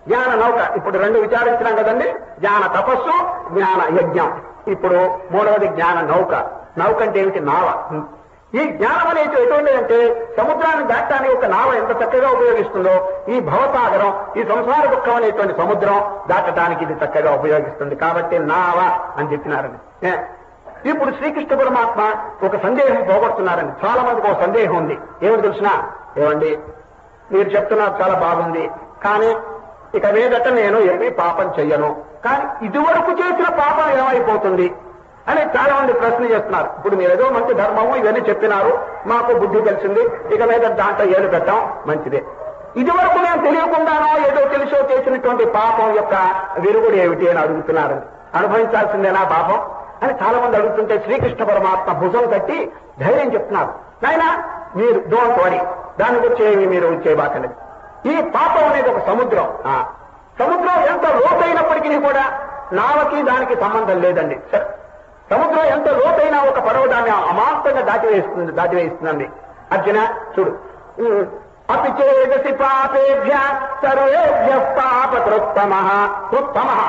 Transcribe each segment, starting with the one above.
జ్ఞాన నౌక. ఇప్పుడు రెండు విచారించినాం కదండి, జ్ఞాన తపస్సు, జ్ఞాన యజ్ఞం. ఇప్పుడు మూడవది జ్ఞాన నౌక. నౌక అంటే ఏమిటి? నావ. ఈ జ్ఞానం అనేది ఎటువంటిదంటే సముద్రాన్ని దాటడానికి ఒక నావ ఎంత చక్కగా ఉపయోగిస్తుందో ఈ భవసాగరం, ఈ సంసార దుఃఖం అనేటువంటి సముద్రం దాటడానికి ఇది చక్కగా ఉపయోగిస్తుంది. కాబట్టి నావ అని చెప్పినారని. ఇప్పుడు శ్రీకృష్ణ పరమాత్మ ఒక సందేహం పోగొడుతున్నారని. చాలా మందికి ఒక సందేహం ఉంది. ఏమిటి తెలిసినా, ఏమండి మీరు చెప్తున్నారు చాలా బాగుంది, కానీ ఇక మీదట నేను ఏమీ పాపం చెయ్యను, కానీ ఇదివరకు చేసిన పాపం ఏమైపోతుంది అని చాలా మంది ప్రశ్న చేస్తున్నారు. ఇప్పుడు మీరు ఏదో మంచి ధర్మము ఇవన్నీ చెప్పినారు, మాకు బుద్ధి తెలిసింది, ఇక మీద దాంట్లో ఏలు పెట్టాం, మంచిదే. ఇదివరకు నేను తెలియకుండానో ఏదో తెలిసో చేసినటువంటి పాపం యొక్క విరుగుడు ఏమిటి అని అడుగుతున్నారు. అనుభవించాల్సిందేనా పాపం అని చాలా మంది అడుగుతుంటే శ్రీకృష్ణ పరమాత్మ భుజం కట్టి ధైర్యం చెప్తున్నారు. నాయనా మీరు డోంట్ వరీ, దాని గురించి ఏమి మీరు చేయబాకండి. ఈ పాపం అనేది ఒక సముద్రం. సముద్రం ఎంత లోతైనప్పటికీ కూడా నావకి దానికి సంబంధం లేదండి. సముద్రం ఎంత లోతైనా ఒక పడవ దాన్ని అమాంతంగా దాటివేస్తుందండి. అర్జున చూడు, అపి చేదసి పాపేభ్య సర్వేభ్య పాపకృత్తమః. కృత్తమః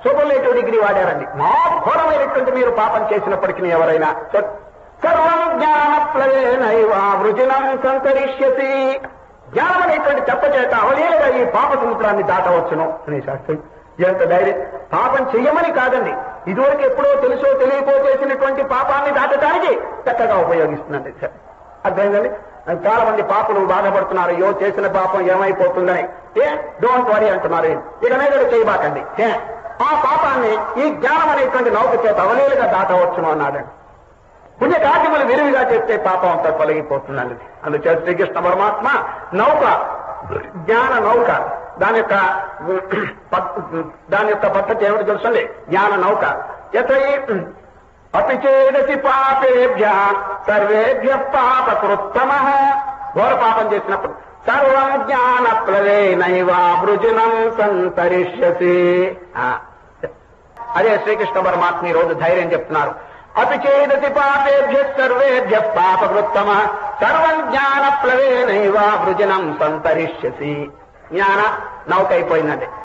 సూపర్లేటివ్ డిగ్రీ వాడారండి. మా ఘోరమైనటువంటి మీరు పాపం చేసినప్పటికీ ఎవరైనా సర్వం జ్ఞానప్లవేనైవ వృజినం సంతరిష్యతి. జ్ఞానం అనేటువంటి చెప్పచేత అవలేలుగా ఈ పాప సముద్రాన్ని దాటవచ్చును అనే శాస్త్రం. ఎంత ధైర్యం! పాపం చెయ్యమని కాదండి, ఇదివరకు ఎప్పుడో తెలుసో తెలియకో చేసినటువంటి పాపాన్ని దాటడానికి చక్కగా ఉపయోగిస్తుందండి. అర్థమైందండి. చాలా మంది పాపులు బాధపడుతున్నారు, అయ్యో చేసిన పాపం ఏమైపోతుందని. డోంట్ వరీ అంటున్నారు. ఇక మీద చేయబాకండి. ఆ పాపాన్ని ఈ జ్ఞానం అనేటువంటి నౌక చేత అవలేలుగా దాటవచ్చును అన్నాడండి. పుణ్యకార్యములు విరివిగా చేస్తే పాపం అంతా తొలగిపోతుందండి. అందుచేత శ్రీకృష్ణ పరమాత్మ నౌక, జ్ఞాన నౌక, దాని యొక్క పద్ధతి ఏమిటి తెలుసండి? జ్ఞాన నౌక. అపి చేదసి పాపేభ్య సర్వేభ్య పాపకృత్తమః. ఘోర పాపం చేసినప్పుడు సర్వం జ్ఞాన ప్లవేనైవ వృజినం సంతరిష్యసి. అదే శ్రీకృష్ణ పరమాత్మ ఈ రోజు ధైర్యం చెప్తున్నారు. అపి చేదసి పాపేభ్య సర్వేభ్య పాపకృత్తమః సర్వం జ్ఞాన ప్లవేనైవ వృజినం సంతరిష్యసి. జ్ఞాన నౌక అయిపోయిందండి.